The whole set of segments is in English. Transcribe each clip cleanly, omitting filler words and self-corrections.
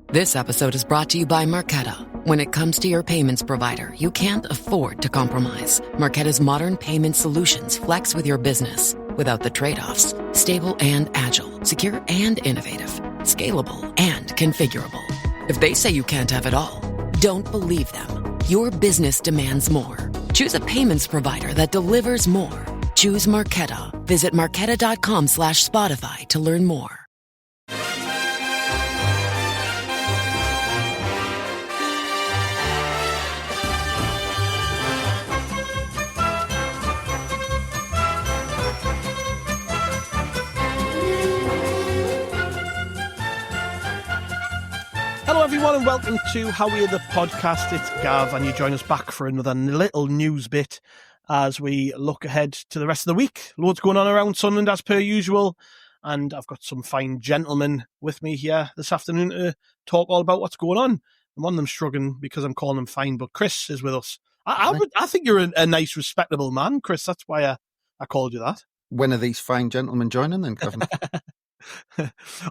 This episode is brought to you by Marqeta. When it comes to your payments provider, you can't afford to compromise. Marqeta's modern payment solutions flex with your business without the trade-offs. Stable and agile, secure and innovative, scalable and configurable. If they say you can't have it all, don't believe them. Your business demands more. Choose a payments provider that delivers more. Choose Marqeta. Visit marqeta.com/Spotify to learn more. Hello everyone and welcome to How We're the Podcast. It's Gav and you join us back for another little news bit as we look ahead to the rest of the week. Loads going on around Sunderland as per usual, and I've got some fine gentlemen with me here this afternoon to talk all about what's going on. And one of them struggling because I'm calling him fine, but Chris is with us. I think you're a nice, respectable man, Chris. That's why I called you that. When are these fine gentlemen joining then, Kevin?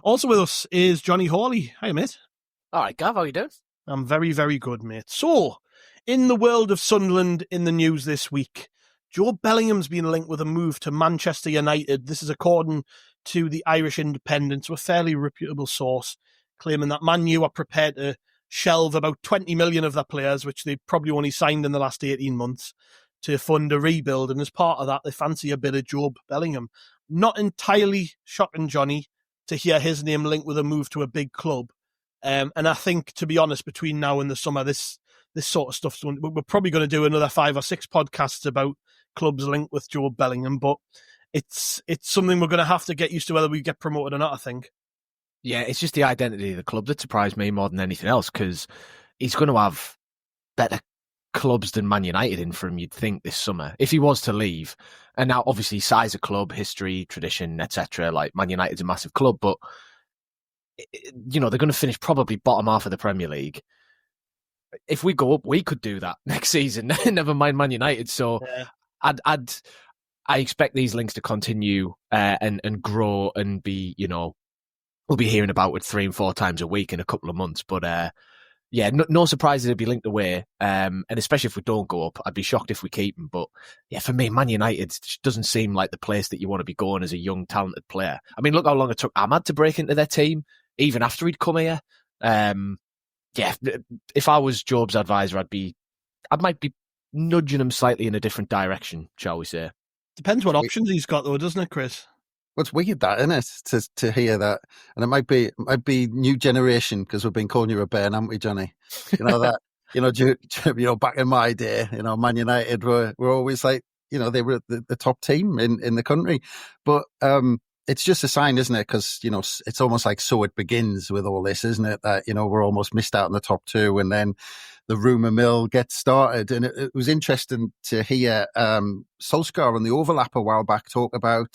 Also with us is Jonny Hawley. Hi, mate. All right, Gav, how you doing? I'm very, very good, mate. So, in the world of Sunderland in the news this week, Jobe Bellingham's been linked with a move to Manchester United. This is according to the Irish Independent, a fairly reputable source, claiming that Man U are prepared to shelve about 20 million of their players, which they probably only signed in the last 18 months, to fund a rebuild. And as part of that, they fancy a bit of Jobe Bellingham. Not entirely shocking, Jonny, to hear his name linked with a move to a big club. And I think, to be honest, between now and the summer, this sort of stuff, we're probably going to do another 5 or 6 podcasts about clubs linked with Jobe Bellingham, but it's something we're going to have to get used to whether we get promoted or not, I think. Yeah, it's just the identity of the club that surprised me more than anything else, because he's going to have better clubs than Man United in for him, you'd think, this summer, if he was to leave. And now, obviously, size of club, history, tradition, etc. Like, Man United's a massive club, but you know, they're going to finish probably bottom half of the Premier League. If we go up, we could do that next season. Never mind Man United. So yeah. I expect these links to continue and grow and be, you know, we'll be hearing about it 3 and 4 times a week in a couple of months. But yeah, no surprise it'll be linked away. And especially if we don't go up, I'd be shocked if we keep him. But yeah, for me, Man United doesn't seem like the place that you want to be going as a young, talented player. I mean, look how long it took Ahmad to break into their team, even after he'd come here. Yeah, if I was Jobe's advisor, I might be nudging him slightly in a different direction, shall we say. Depends what options he's got, though, doesn't it, Chris? Well, it's weird, that, isn't it, to hear that? And it might be new generation, because we've been calling you a bear, haven't we, Jonny? You know that. You know, back in my day, you know, Man United were always like, you know, they were the top team in the country, but it's just a sign, isn't it? Because, you know, it's almost like so it begins with all this, isn't it? That, you know, we're almost missed out on the top 2, and then the rumour mill gets started. And it was interesting to hear Solskjaer on the Overlap a while back talk about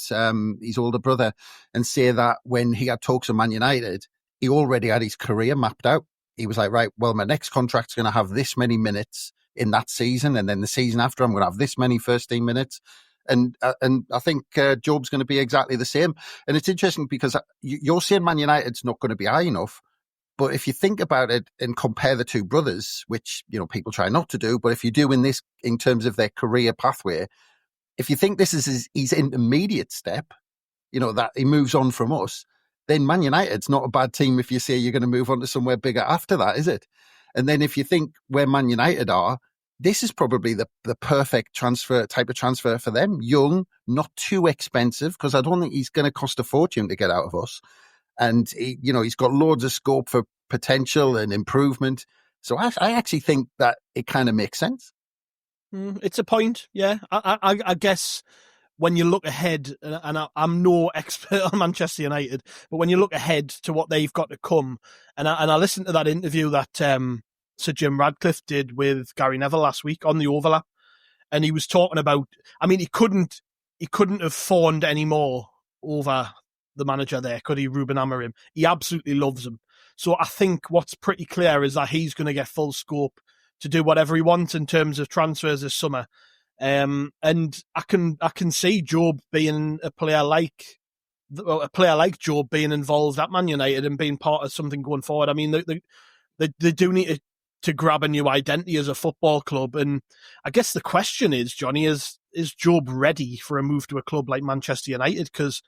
his older brother and say that when he had talks with Man United, he already had his career mapped out. He was like, right, well, my next contract's going to have this many minutes in that season, and then the season after I'm going to have this many first team minutes. And I think Jobe's going to be exactly the same. And it's interesting because you're saying Man United's not going to be high enough. But if you think about it and compare the two brothers, which, you know, people try not to do, but if you do in terms of their career pathway, if you think this is his intermediate step, you know, that he moves on from us, then Man United's not a bad team if you say you're going to move on to somewhere bigger after that, is it? And then if you think where Man United are, this is probably the perfect type of transfer for them. Young, not too expensive, because I don't think he's going to cost a fortune to get out of us. And he's got loads of scope for potential and improvement. So I actually think that it kind of makes sense. It's a point, yeah. I guess when you look ahead, and I'm no expert on Manchester United, but when you look ahead to what they've got to come, and I listened to that interview that Sir Jim Radcliffe did with Gary Neville last week on the Overlap, and he was talking about, I mean, he couldn't have fawned any more over the manager there, could he, Ruben Amorim? He absolutely loves him. So I think what's pretty clear is that he's going to get full scope to do whatever he wants in terms of transfers this summer. And I can see Jobe being a player like a player like Jobe being involved at Man United and being part of something going forward. I mean, they do need to grab a new identity as a football club. And I guess the question is, Jonny, is Jobe ready for a move to a club like Manchester United? Because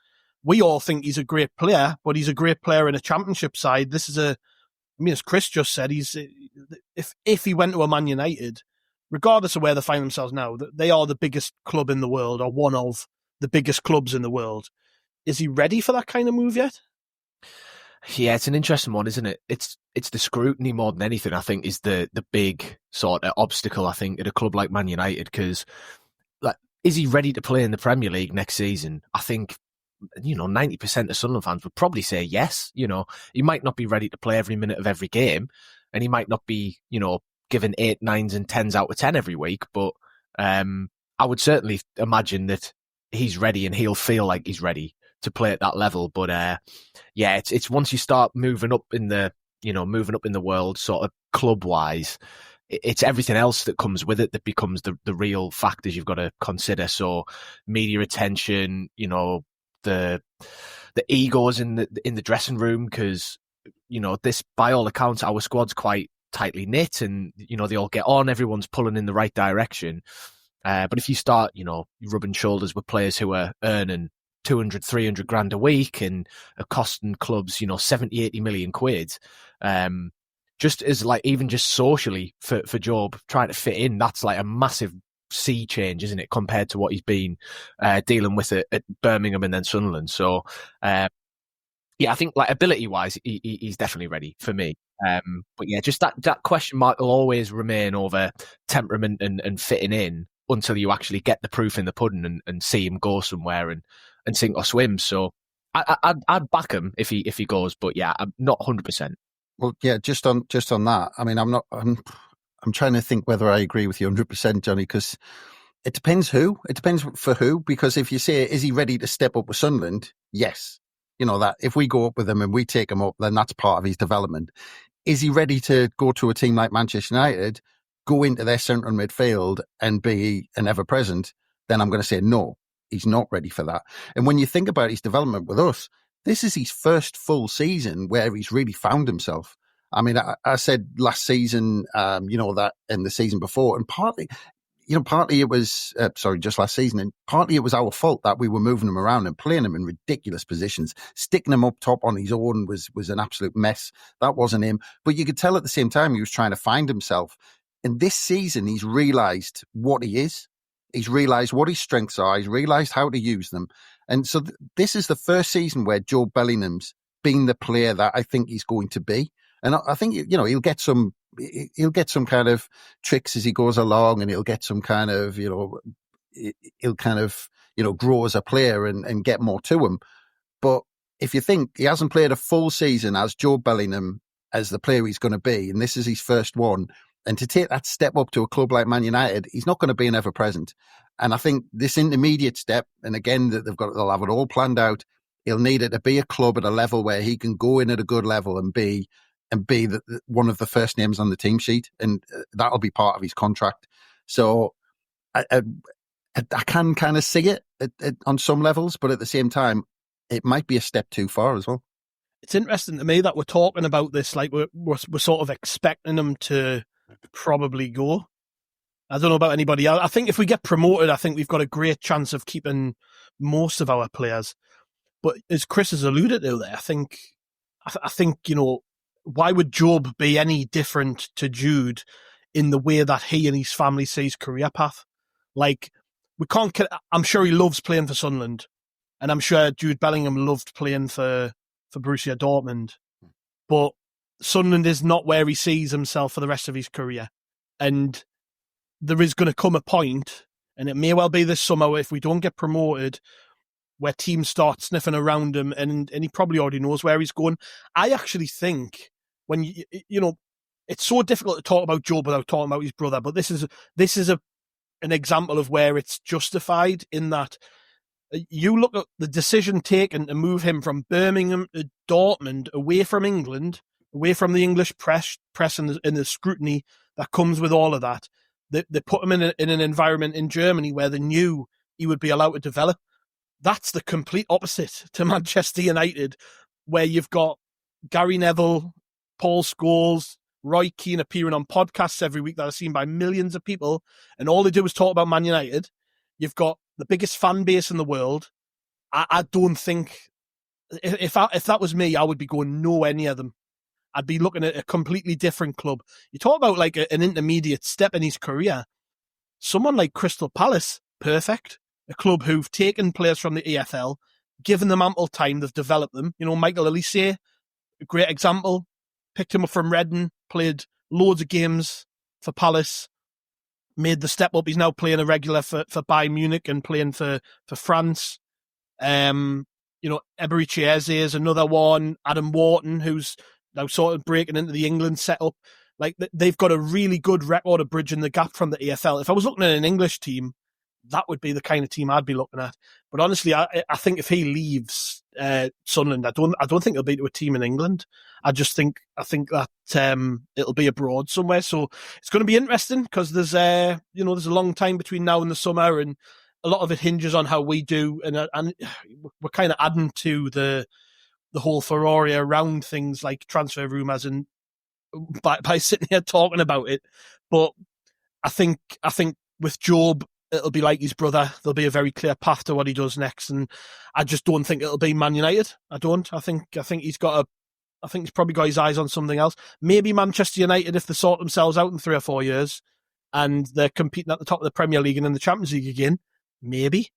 we all think he's a great player, but he's a great player in a championship side. This is as Chris just said, if he went to a Man United, regardless of where they find themselves now, they are the biggest club in the world, or one of the biggest clubs in the world. Is he ready for that kind of move yet? Yeah, it's an interesting one, isn't it? It's the scrutiny more than anything, I think, is the big sort of obstacle, I think, at a club like Man United, because is he ready to play in the Premier League next season? I think, 90% of Sunderland fans would probably say yes. He might not be ready to play every minute of every game, and he might not be, given 8, 9s and 10s out of 10 every week, but I would certainly imagine that he's ready and he'll feel like he's ready to play at that level. But it's once you start moving up in the world, sort of club wise, it's everything else that comes with it that becomes the real factors you've got to consider. So media attention, the egos in the dressing room, because this, by all accounts, our squad's quite tightly knit, and they all get on, everyone's pulling in the right direction. But if you start rubbing shoulders with players who are earning 200, 300 grand a week and are costing clubs 70, 80 million quid, just as even just socially for Jobe trying to fit in, that's like a massive sea change, isn't it, compared to what he's been dealing with at Birmingham and then Sunderland. So I think ability wise he's definitely ready for me. But yeah, just that question mark will always remain over temperament and fitting in until you actually get the proof in the pudding and see him go somewhere and sink or swim. So I'd back him if he goes, but yeah, I'm not 100%. Well, yeah, just on that. I mean, I'm trying to think whether I agree with you 100%, Jonny, because it depends who. It depends for who, because if you say, is he ready to step up with Sunderland? Yes. That if we go up with him and we take him up, then that's part of his development. Is he ready to go to a team like Manchester United, go into their central midfield and be an ever-present? Then I'm going to say no, he's not ready for that. And when you think about his development with us, this is his first full season where he's really found himself. I mean, I said last season, that in the season before, and partly it was, just last season, and partly it was our fault that we were moving him around and playing him in ridiculous positions. Sticking him up top on his own was an absolute mess. That wasn't him. But you could tell at the same time he was trying to find himself. And this season, he's realised what he is. He's realised what his strengths are. He's realised how to use them. And so this is the first season where Jobe Bellingham's been the player that I think he's going to be. And I think, he'll get some kind of tricks as he goes along, and he'll get some kind of, he'll kind of, grow as a player and get more to him. But if you think he hasn't played a full season as Jobe Bellingham, as the player he's going to be, and this is his first one, and to take that step up to a club like Man United, he's not going to be an ever-present. And I think this intermediate step, and again, that they'll have it all planned out, he'll need it to be a club at a level where he can go in at a good level and be one of the first names on the team sheet, and that'll be part of his contract. So I can kind of see it on some levels, but at the same time, it might be a step too far as well. It's interesting to me that we're talking about this like we're sort of expecting him to probably go. I don't know about anybody else. I think if we get promoted, I think we've got a great chance of keeping most of our players. But as Chris has alluded to there, I think why would Jobe be any different to Jude in the way that he and his family see his career path? Like, I'm sure he loves playing for Sunderland, and I'm sure Jobe Bellingham loved playing for Borussia Dortmund. But Sunderland is not where he sees himself for the rest of his career. And there is going to come a point, and it may well be this summer, if we don't get promoted, where teams start sniffing around him, and he probably already knows where he's going. I actually think when it's so difficult to talk about Jobe without talking about his brother, but this is an example of where it's justified, in that you look at the decision taken to move him from Birmingham to Dortmund, away from England, away from the English press and the scrutiny that comes with all of that. They put him in an environment in Germany where they knew he would be allowed to develop. That's the complete opposite to Manchester United, where you've got Gary Neville, Paul Scholes, Roy Keane appearing on podcasts every week that are seen by millions of people, and all they do is talk about Man United. You've got the biggest fan base in the world. I don't think, if that was me, I would be going nowhere near them. I'd be looking at a completely different club. You talk about like an intermediate step in his career. Someone like Crystal Palace, perfect. A club who've taken players from the EFL, given them ample time, they've developed them. You know, Michael Elise, a great example. Picked him up from Reading, played loads of games for Palace, made the step up. He's now playing a regular for Bayern Munich and playing for France. You know, Eberechi Eze is another one. Adam Wharton, who's now sort of breaking into the England setup. Like, they've got a really good record of bridging the gap from the EFL. If I was looking at an English team, that would be the kind of team I'd be looking at. But honestly, I think if he leaves Sunderland, I don't think he'll be to a team in England. I think that it'll be abroad somewhere. So it's going to be interesting because there's a long time between now and the summer, and a lot of it hinges on how we do, and we're kind of adding to the whole Ferrari around things like transfer rumours and by sitting here talking about it. But I think with Jobe, it'll be like his brother. There'll be a very clear path to what he does next, and I just don't think it'll be Man United. I don't. I think he's probably got his eyes on something else. Maybe Manchester United if they sort themselves out in 3 or 4 years, and they're competing at the top of the Premier League and in the Champions League again. Maybe.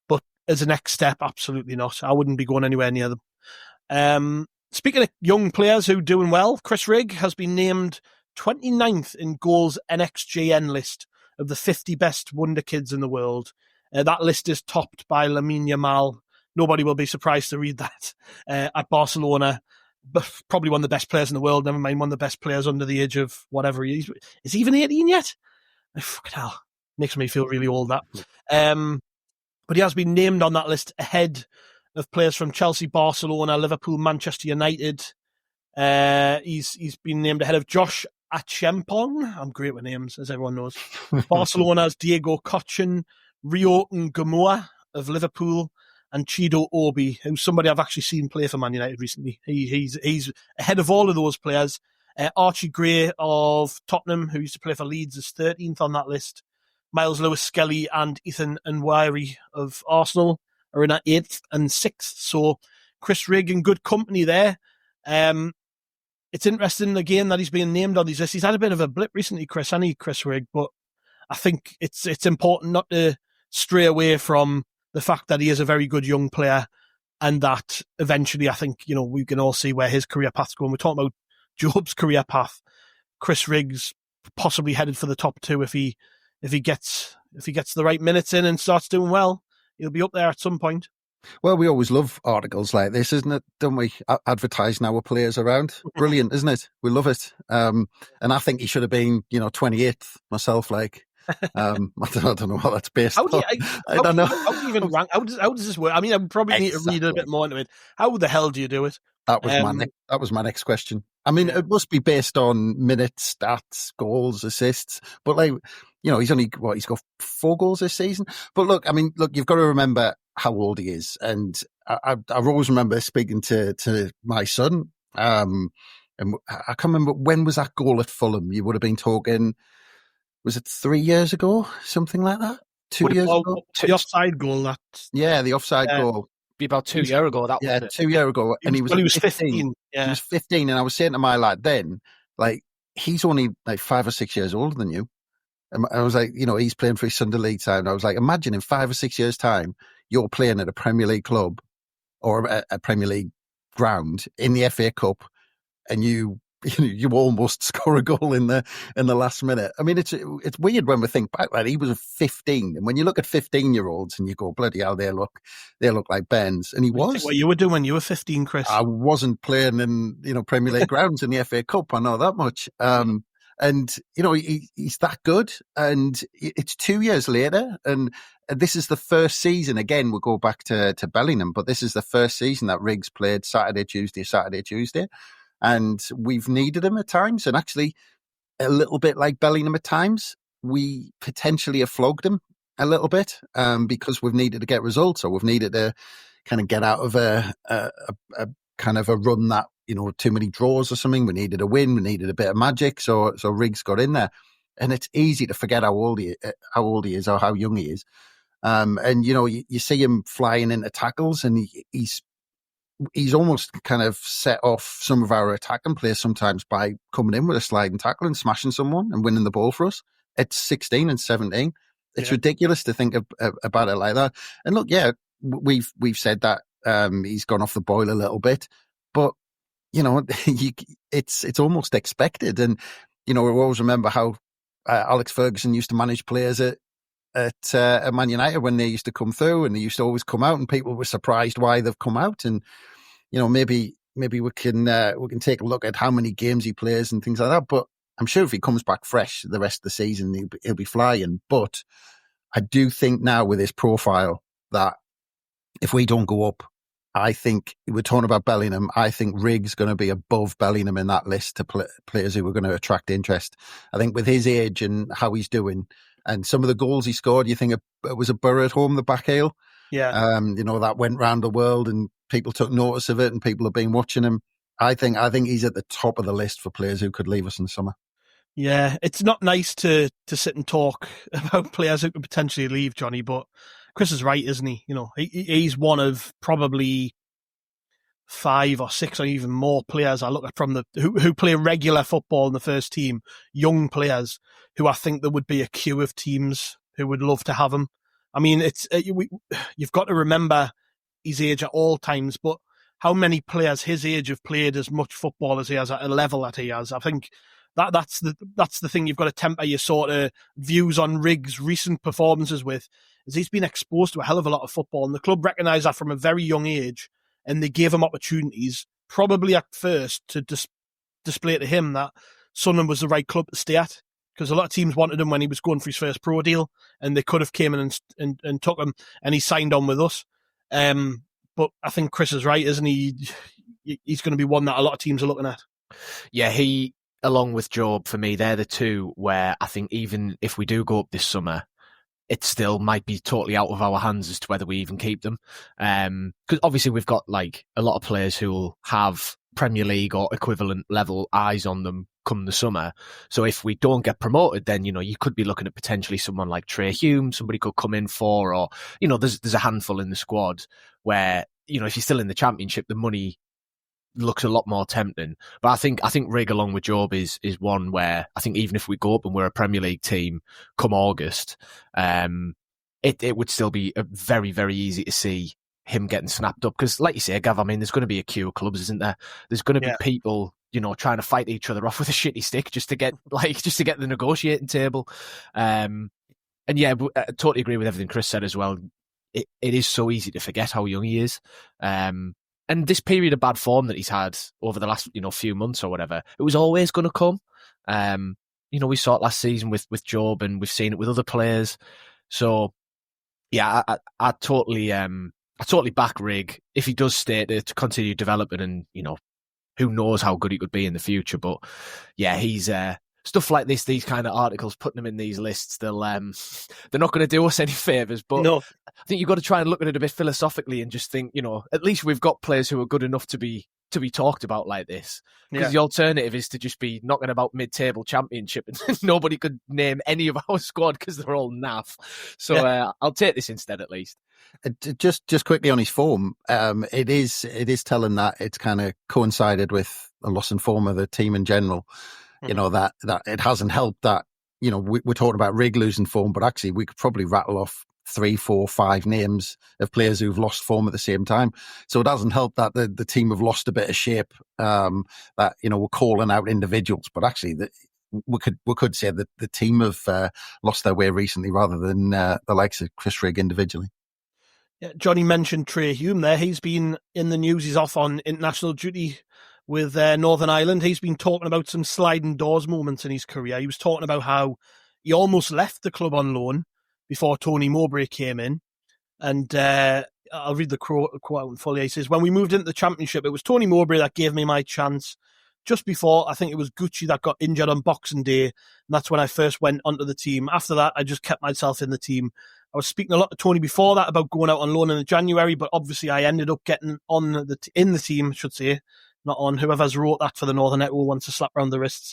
But as a next step, absolutely not. I wouldn't be going anywhere near them. Speaking of young players who are doing well, Chris Rigg has been named 29th in Goals NXGN list of the 50 best Wonderkids in the world. That list is topped by Lamine Yamal. Nobody will be surprised to read that. At Barcelona, probably one of the best players in the world, never mind one of the best players under the age of whatever he is. Is he even 18 yet? Fucking hell. Makes me feel really old, that. But he has been named on that list ahead of players from Chelsea, Barcelona, Liverpool, Manchester United. He's been named ahead of Josh Achempong. I'm great with names, as everyone knows. Barcelona's Diego Cochin, Ryoken Gamoa of Liverpool, and Chido Obi, who's somebody I've actually seen play for Man United recently. He's ahead of all of those players. Archie Gray of Tottenham, who used to play for Leeds, is 13th on that list. Miles Lewis-Skelly and Ethan Nwairi of Arsenal are in at 8th and 6th. So Chris Rigg in good company there. It's interesting, again, that he's being named on these lists. He's had a bit of a blip recently, Chris Rigg, but I think it's important not to stray away from the fact that he is a very good young player, and that eventually I think, we can all see where his career path's going. We're talking about Jobe's career path. Chris Rigg's possibly headed for the top 2 if he gets the right minutes in and starts doing well. He'll be up there at some point. Well, we always love articles like this, isn't it? Don't we? Advertising our players around. Brilliant, isn't it? We love it. And I think he should have been, 28th myself. Like, I don't know what that's based on. I don't know. How do you even rank? How does this work? I mean, I would probably need to read a bit more into it. How the hell do you do it? That was my next question. I mean, it must be based on minutes, stats, goals, assists. But he's got 4 goals this season. But look, you've got to remember how old he is. And I always remember speaking to my son. And I can't remember, when was that goal at Fulham? You would have been talking, was it 3 years ago? Something like that? 2 years ago? The offside goal. The offside goal. Be about 2 years ago. That was 2 years ago. And he was 15. Yeah. He was 15. And I was saying to my lad then, like, he's only like 5 or 6 years older than you. And I was like, he's playing for his Sunderland side. And I was like, imagine in 5 or 6 years' time, you're playing at a Premier League club or a Premier League ground in the FA Cup, and you almost score a goal in the last minute. I mean, it's weird when we think back that he was 15, and when you look at 15-year-olds and you go, bloody hell, they look like Bens, and he was. What you were doing when you were 15, Chris? I wasn't playing in Premier League grounds in the FA Cup. I know that much. And, he's that good. And it's 2 years later. And this is the first season. Again, we'll go back to Bellingham, but this is the first season that Riggs played Saturday, Tuesday. And we've needed him at times. And actually, a little bit like Bellingham at times, we potentially have flogged him a little bit because we've needed to get results, or we've needed to kind of get out of a kind of a run that, too many draws or something. We needed a win. We needed a bit of magic. So Rigg's got in there, and it's easy to forget how old he is or how young he is. And you see him flying into tackles, and he's almost kind of set off some of our attacking players sometimes by coming in with a sliding tackle and smashing someone and winning the ball for us. It's 16 and 17. It's ridiculous to think about it like that. And look, yeah, we've said that he's gone off the boil a little bit, but it's almost expected. And we always remember how Alex Ferguson used to manage players at Man United when they used to come through, and they used to always come out, and people were surprised why they've come out. And maybe we can take a look at how many games he plays and things like that. But I'm sure if he comes back fresh the rest of the season, he'll be flying. But I do think now with his profile that if we don't go up, I think we're talking about Bellingham. I think Rigg's going to be above Bellingham in that list to players who are going to attract interest. I think with his age and how he's doing, and some of the goals he scored, you think it was a Borough at home, the back heel. Yeah. That went round the world and people took notice of it and people have been watching him. I think he's at the top of the list for players who could leave us in the summer. Yeah, it's not nice to sit and talk about players who could potentially leave, Jonny, but Chris is right, isn't he? He's one of probably 5 or 6 or even more players I look at from who play regular football in the first team, young players who I think there would be a queue of teams who would love to have him. I mean, you've got to remember his age at all times, but how many players his age have played as much football as he has at a level that he has? I think that's the thing you've got to temper your sort of views on Rigg's recent performances with, is he's been exposed to a hell of a lot of football, and the club recognised that from a very young age, and they gave him opportunities, probably at first, to display to him that Sunderland was the right club to stay at, because a lot of teams wanted him when he was going for his first pro deal, and they could have came in and took him, and he signed on with us. But I think Chris is right, isn't he? He's going to be one that a lot of teams are looking at. Yeah, he, along with Jobe, for me, they're the two where I think even if we do go up this summer, it still might be totally out of our hands as to whether we even keep them. Because obviously we've got like a lot of players who will have Premier League or equivalent level eyes on them come the summer. So if we don't get promoted, then, you could be looking at potentially someone like Trai Hume, somebody could come in for, or, there's a handful in the squad where, if you're still in the Championship, the money looks a lot more tempting. But I think Rigg along with Jobe is one where I think even if we go up and we're a Premier League team come August, it would still be very, very easy to see him getting snapped up. Because like you say, Gav, I mean, there's going to be a queue of clubs, isn't there? There's going to be people, trying to fight each other off with a shitty stick just to get the negotiating table. And yeah, I totally agree with everything Chris said as well. It is so easy to forget how young he is. And this period of bad form that he's had over the last, few months or whatever, it was always going to come. We saw it last season with Jobe, and we've seen it with other players. So, yeah, I totally back Rigg if he does stay to continue developing, and who knows how good he could be in the future. But yeah, he's stuff like this, these kind of articles, putting them in these lists, they're not going to do us any favours. But no. I think you've got to try and look at it a bit philosophically and just think, at least we've got players who are good enough to be talked about like this. Because the alternative is to just be knocking about mid-table Championship and nobody could name any of our squad because they're all naff. So I'll take this instead at least. Just quickly on his form, it is telling that it's kind of coincided with a loss in form of the team in general. That it hasn't helped that, we're talking about Rigg losing form, but actually we could probably rattle off 3, 4, 5 names of players who've lost form at the same time. So it doesn't help that the team have lost a bit of shape, that, we're calling out individuals, but actually we could say that the team have lost their way recently rather than the likes of Chris Rigg individually. Yeah, Jonny mentioned Trai Hume there. He's been in the news. He's off on international duty with Northern Ireland. He's been talking about some sliding doors moments in his career. He was talking about how he almost left the club on loan before Tony Mowbray came in. And I'll read the quote out in full. He says, "When we moved into the Championship, it was Tony Mowbray that gave me my chance. Just before, I think it was Gucci that got injured on Boxing Day. And that's when I first went onto the team. After that, I just kept myself in the team. I was speaking a lot to Tony before that about going out on loan in January, but obviously I ended up getting on in the team, I should say, not on. Whoever's wrote that for the Northern Echo wants to slap around the wrists.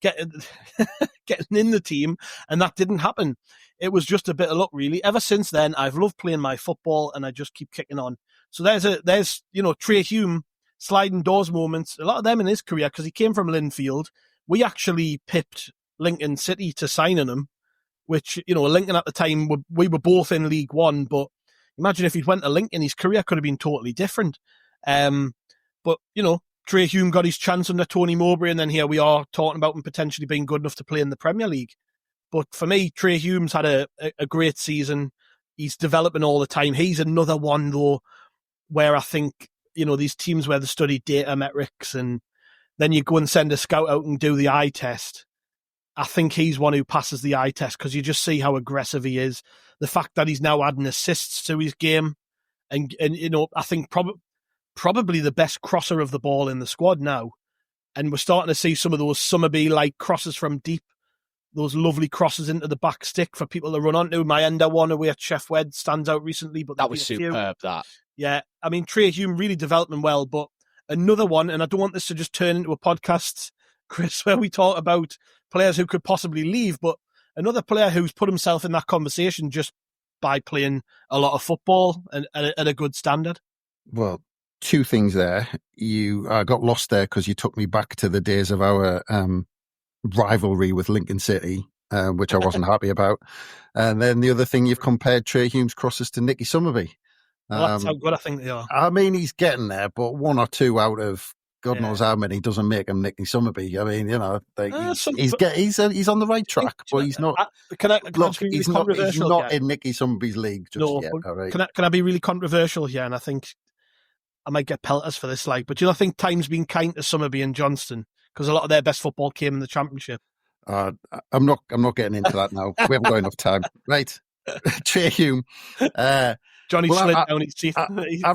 Getting in the team, and that didn't happen. It was just a bit of luck, really. Ever since then, I've loved playing my football, and I just keep kicking on. So there's Trai Hume sliding doors moments. A lot of them in his career, because he came from Linfield. We actually pipped Lincoln City to signing him, which, Lincoln at the time, we were both in League One, but imagine if he'd went to Lincoln, his career could have been totally different. But, Trai Hume got his chance under Tony Mowbray, and then here we are talking about him potentially being good enough to play in the Premier League. But for me, Trai Hume's had a great season. He's developing all the time. He's another one, though, where I think, these teams where they study data metrics and then you go and send a scout out and do the eye test. I think he's one who passes the eye test because you just see how aggressive he is. The fact that he's now adding assists to his game. And I think probably the best crosser of the ball in the squad now. And we're starting to see some of those Summerby-like crosses from deep, those lovely crosses into the back stick for people to run onto. My ender one away at Sheff Wed stands out recently. But that was superb, that. Yeah, I mean, Trai Hume really developing well, but another one, and I don't want this to just turn into a podcast, Chris, where we talk about players who could possibly leave, but another player who's put himself in that conversation just by playing a lot of football and at a good standard. Well, two things there. You got lost there because you took me back to the days of our rivalry with Lincoln City, which I wasn't happy about. And then the other thing, you've compared Trai Hume's crosses to Nicky Summerby. Well, that's how good I think they are. I mean, he's getting there, but one or two out of God knows how many doesn't make him Nicky Summerby. I mean, he's on the right track, but he's not. He's not in Nicky Summerby's league just yet. All right. Can I be really controversial here? And I think I might get pelters for this, but do you not think time's been kind to Summerby and Johnston because a lot of their best football came in the Championship? I'm not getting into that now. We haven't got enough time, right? Trai Hume. Jonny slid down his teeth. I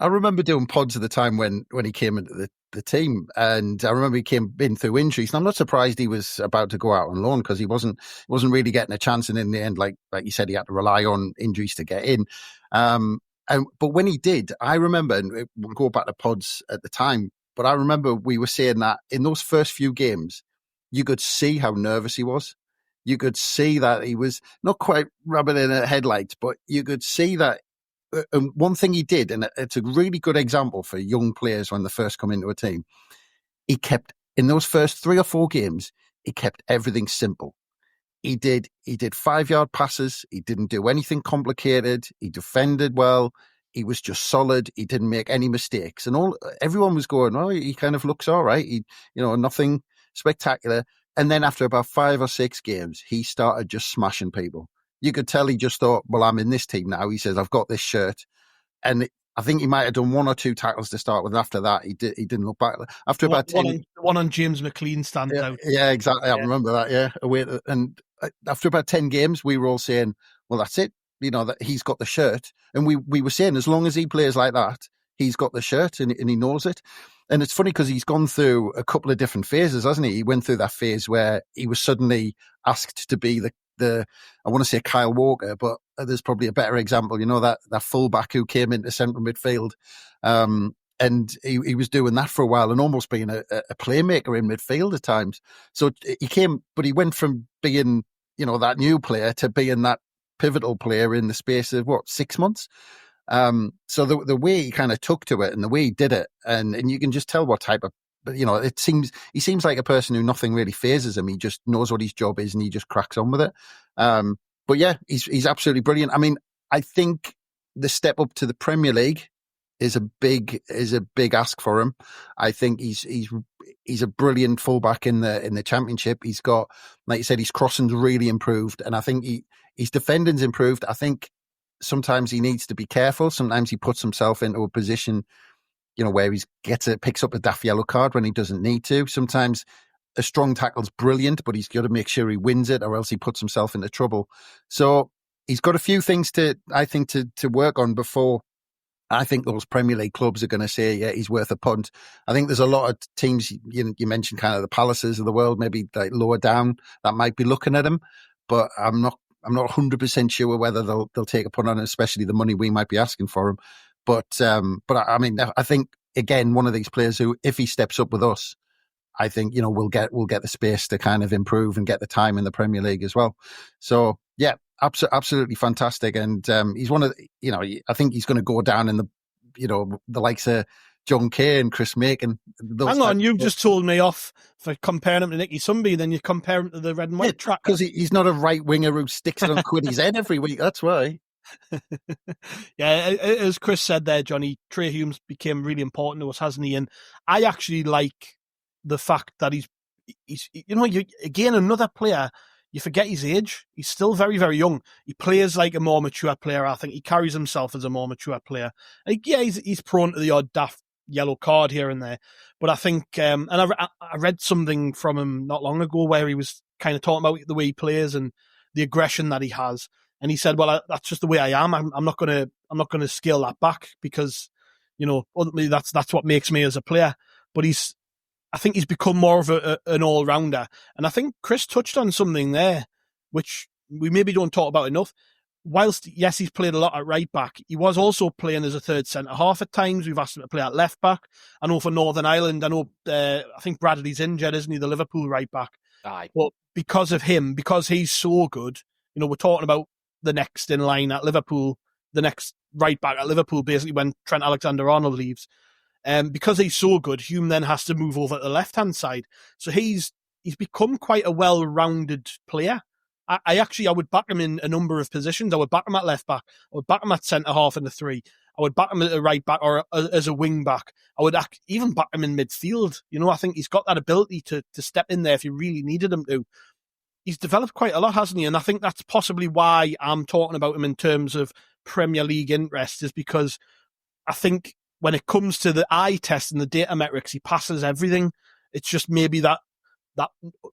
remember doing pods at the time when he came into the team, and I remember he came in through injuries. And I'm not surprised he was about to go out on loan because he wasn't really getting a chance. And in the end, like you said, he had to rely on injuries to get in. But when he did, I remember, and we'll go back to pods at the time, but I remember we were saying that in those first few games, you could see how nervous he was. You could see that he was not quite rubbing in at headlights, but you could see that. And one thing he did, and it's a really good example for young players when they first come into a team, he kept, in those first 3 or 4 games, he kept everything simple. He did 5-yard passes. He didn't do anything complicated. He defended well. He was just solid. He didn't make any mistakes. And everyone was going, oh, he kind of looks all right. Nothing spectacular. And then after about 5 or 6 games, he started just smashing people. You could tell he just thought, well, I'm in this team now. He says, I've got this shirt. And I think he might have done 1 or 2 tackles to start with. After that, he didn't look back. After about 10... One on James McLean stands out. Yeah, exactly. I remember that, yeah. And after about 10 games, we were all saying, well, that's it. That he's got the shirt. And we were saying, as long as he plays like that, he's got the shirt and he knows it. And it's funny because he's gone through a couple of different phases, hasn't he? He went through that phase where he was suddenly asked to be the I want to say Kyle Walker, but there's probably a better example, that fullback who came into central midfield. And he was doing that for a while and almost being a playmaker in midfield at times. So he went from being, that new player to being that pivotal player in the space of 6 months? So the way he kind of took to it and the way he did it, and you can just tell what type of, he seems like a person who nothing really phases him. He just knows what his job is and he just cracks on with it. But yeah, he's absolutely brilliant. I mean, I think the step up to the Premier League is a big ask for him. I think he's a brilliant fullback in the Championship. He's got, like you said, his crossing's really improved, and I think his defending's improved. I think sometimes he needs to be careful. Sometimes he puts himself into a position, where he picks up a daft yellow card when he doesn't need to. Sometimes a strong tackle's brilliant, but he's got to make sure he wins it, or else he puts himself into trouble. So he's got a few things to work on before I think those Premier League clubs are going to say, yeah, he's worth a punt. I think there's a lot of teams, you mentioned kind of the Palaces of the world, maybe like lower down, that might be looking at him. but I'm not 100% sure whether they'll take a punt on it, especially the money we might be asking for him. But I mean, I think again, one of these players who, if he steps up with us, I think, you know, we'll get the space to kind of improve and get the time in the Premier League as well. So yeah, absolutely fantastic. And he's one of the, you know, I think he's going to go down in the, you know, the likes of John Kay and Chris Macon. Hang on, you've just told me off for comparing him to Nicky Sumby, then you compare him to the red and white track. Because he's not a right winger who sticks it on Quiddy's head every week. That's why. Yeah, as Chris said there, Johnny, Trai Hume's became really important to us, hasn't he? And I actually like the fact that he's you know, again, another player, you forget his age. He's still very, very young. He plays like a more mature player. I think he carries himself as a more mature player. And yeah, he's prone to the odd daft yellow card here and there. But I think, and I read something from him not long ago where he was kind of talking about the way he plays and the aggression that he has. And he said, well, that's just the way I am. I'm not going to scale that back because, you know, ultimately that's what makes me as a player. But I think he's become more of an all-rounder. And I think Chris touched on something there, which we maybe don't talk about enough. Whilst, yes, he's played a lot at right back, he was also playing as a third centre-half at times. We've asked him to play at left back. I know for Northern Ireland, I think Bradley's injured, isn't he, the Liverpool right back? Aye. But because of him, because he's so good, you know, we're talking about the next in line at Liverpool, the next right back at Liverpool, basically when Trent Alexander-Arnold leaves. Because he's so good, Hume then has to move over to the left-hand side. So he's become quite a well-rounded player. I would back him in a number of positions. I would back him at left back. I would back him at centre half in the 3. I would back him at the right back or as a wing back. I would even back him in midfield. You know, I think he's got that ability to step in there if you really needed him to. He's developed quite a lot, hasn't he? And I think that's possibly why I'm talking about him in terms of Premier League interest, is because I think when it comes to the eye test and the data metrics, he passes everything. It's just maybe that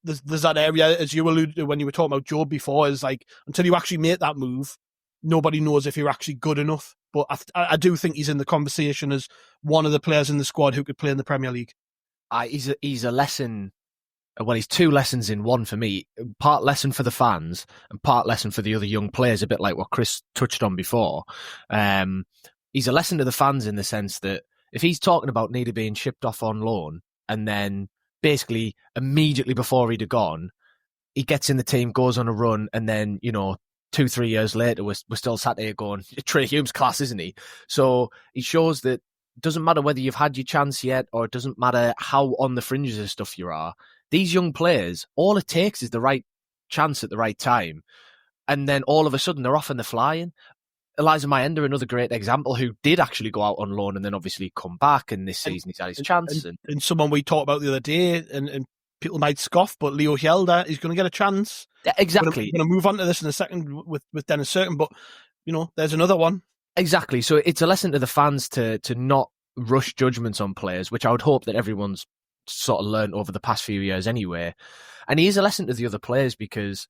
there's that area, as you alluded to when you were talking about Jobe before, is like, until you actually make that move, nobody knows if you're actually good enough. But I do think he's in the conversation as one of the players in the squad who could play in the Premier League. He's a lesson. Well, he's 2 lessons in one for me. Part lesson for the fans and part lesson for the other young players, a bit like what Chris touched on before. He's a lesson to the fans in the sense that if he's talking about Needy being shipped off on loan and then basically immediately before he'd have gone, he gets in the team, goes on a run, and then, you know, 2-3 years later, we're still sat here going, Trai Hume's class, isn't he? So he shows that it doesn't matter whether you've had your chance yet, or it doesn't matter how on the fringes of stuff you are. These young players, all it takes is the right chance at the right time. And then all of a sudden they're off and they're flying. Elijah Mayenda, another great example, who did actually go out on loan and then obviously come back, and this season he's had his chance. And someone we talked about the other day, and people might scoff, but Leo Hjelde is going to get a chance. Yeah, exactly. We're going to move on to this in a second with Dennis Cirkin, but, you know, there's another one. Exactly. So it's a lesson to the fans to not rush judgments on players, which I would hope that everyone's sort of learned over the past few years anyway. And he is a lesson to the other players because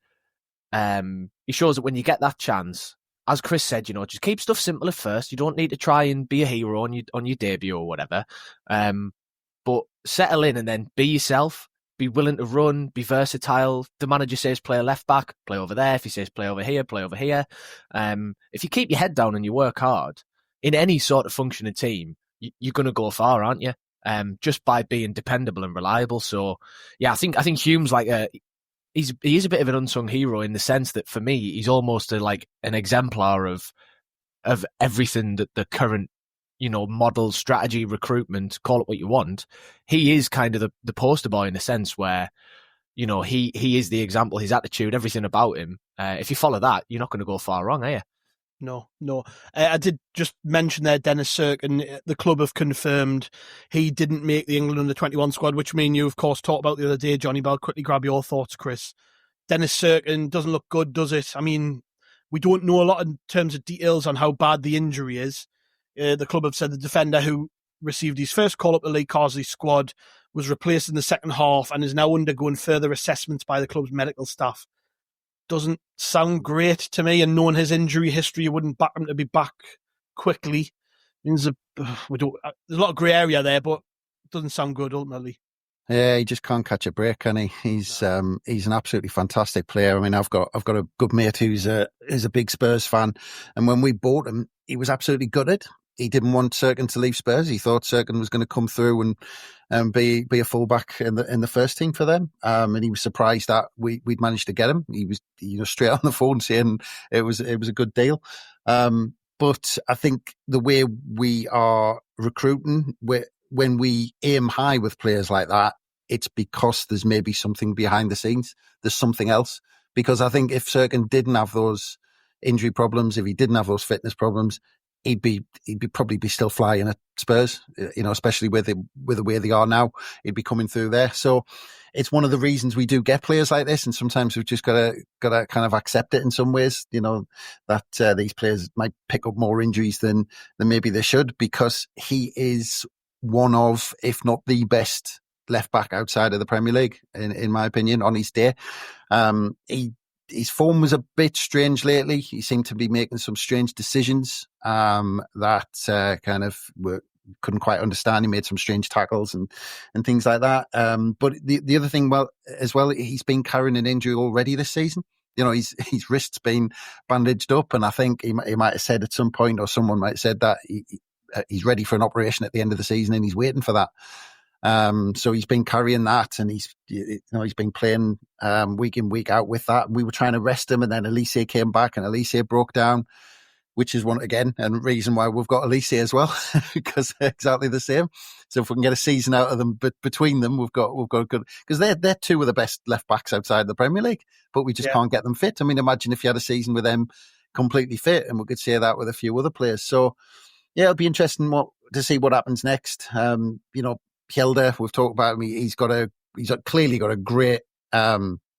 he shows that when you get that chance, as Chris said, you know, just keep stuff simple at first. You don't need to try and be a hero on your debut or whatever. But settle in and then be yourself. Be willing to run. Be versatile. The manager says play a left back, play over there. If he says play over here, play over here. If you keep your head down and you work hard in any sort of functioning team, you're going to go far, aren't you? Just by being dependable and reliable. So, yeah, I think Hume's like he is a bit of an unsung hero in the sense that for me, he's almost like an exemplar of everything that the current, you know, model, strategy, recruitment, call it what you want. He is kind of the poster boy in a sense where, you know, he is the example, his attitude, everything about him. If you follow that, you're not going to go far wrong, are you? No. I did just mention there Dennis Cirkin. The club have confirmed he didn't make the England under-21 squad, which me and you, of course, talked about the other day, Johnny. But I'll quickly grab your thoughts, Chris. Dennis Cirkin doesn't look good, does it? I mean, we don't know a lot in terms of details on how bad the injury is. The club have said the defender who received his first call-up to Lee Carsley's squad was replaced in the second half and is now undergoing further assessments by the club's medical staff. Doesn't sound great to me, and knowing his injury history, you wouldn't back him to be back quickly. There's a lot of grey area there, but it doesn't sound good ultimately. Yeah, he just can't catch a break, can he? He's an absolutely fantastic player. I mean, I've got a good mate who's a big Spurs fan, and when we bought him, he was absolutely gutted. He didn't want Cirkin to leave Spurs. He thought Cirkin was going to come through and be a fullback in the first team for them. And he was surprised that we'd managed to get him. He was straight on the phone saying it was a good deal. But I think the way we are recruiting, when we aim high with players like that, it's because there's maybe something behind the scenes. There's something else. Because I think if Cirkin didn't have those injury problems, if he didn't have those fitness problems, he'd probably be still flying at Spurs, especially with the way they are now. He'd be coming through there. So it's one of the reasons we do get players like this, and sometimes we've just got to kind of accept it in some ways. That these players might pick up more injuries than maybe they should, because he is one of, if not the best left back outside of the Premier League, in my opinion, on his day. His form was a bit strange lately. He seemed to be making some strange decisions that kind of couldn't quite understand. He made some strange tackles and things like that. But the other thing, as well, he's been carrying an injury already this season. His wrist's been bandaged up, and I think he might have said at some point, or someone might have said that he's ready for an operation at the end of the season, and he's waiting for that. So he's been carrying that, and he's been playing week in, week out with that. We were trying to rest him, and then Elise came back, and Elise broke down, which is one again, and reason why we've got Elise as well, because they're exactly the same. So if we can get a season out of them, but between them, we've got good, because they're two of the best left backs outside the Premier League, but we just can't get them fit. I mean, imagine if you had a season with them completely fit, and we could say that with a few other players. So yeah, it'll be interesting to see what happens next. Hjelde, we've talked about him. He's clearly got a great attitude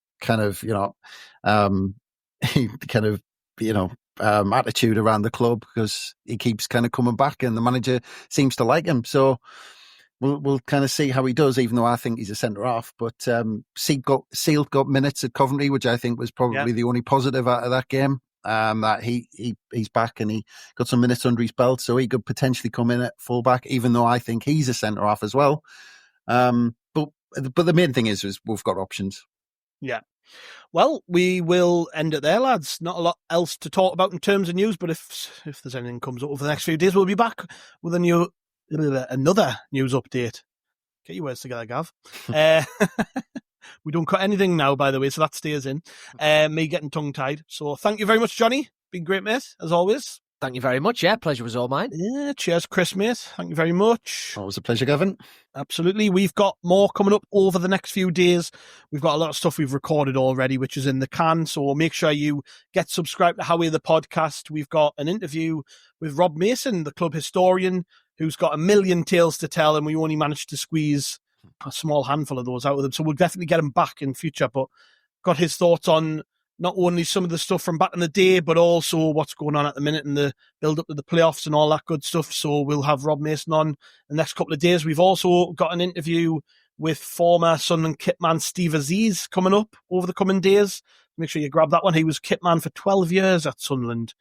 around the club, because he keeps kind of coming back, and the manager seems to like him. So we'll kind of see how he does, even though I think he's a centre half. But Sealt got minutes at Coventry, which I think was probably the only positive out of that game. That he's back, and he got some minutes under his belt, so he could potentially come in at fullback, even though I think he's a centre half as well. But the main thing is we've got options. Yeah. Well, we will end it there, lads. Not a lot else to talk about in terms of news, but if there's anything comes up over the next few days, we'll be back with another news update. Get your words together, Gav. We don't cut anything now, by the way, so that stays in. Me getting tongue-tied. So thank you very much, Jonny. Been great, mate, as always. Thank you very much. Yeah, pleasure was all mine. Yeah, cheers, Chris, mate. Thank you very much. Always a pleasure, Gavin. Absolutely. We've got more coming up over the next few days. We've got a lot of stuff we've recorded already, which is in the can. So make sure you get subscribed to Howie the Podcast. We've got an interview with Rob Mason, the club historian, who's got a million tales to tell, and we only managed to squeeze a small handful of those out of them. So we'll definitely get him back in future, but got his thoughts on not only some of the stuff from back in the day, but also what's going on at the minute in the build up to the playoffs and all that good stuff. So we'll have Rob Mason on the next couple of days. We've also got an interview with former Sunderland kitman Steve Aziz coming up over the coming days. Make sure you grab that one. He was kitman for 12 years at Sunderland,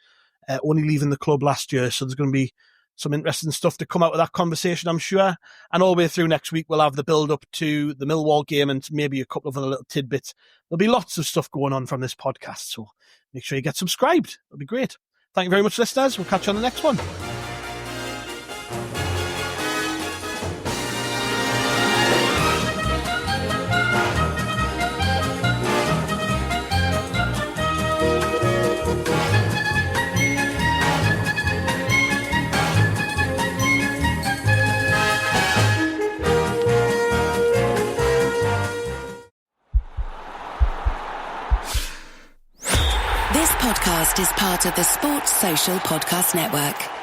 only leaving the club last year. So there's going to be some interesting stuff to come out of that conversation, I'm sure. And all the way through next week, we'll have the build-up to the Millwall game and maybe a couple of other little tidbits. There'll be lots of stuff going on from this podcast, so make sure you get subscribed. It'll be great. Thank you very much, listeners. We'll catch you on the next one. This podcast is part of the Sports Social Podcast Network.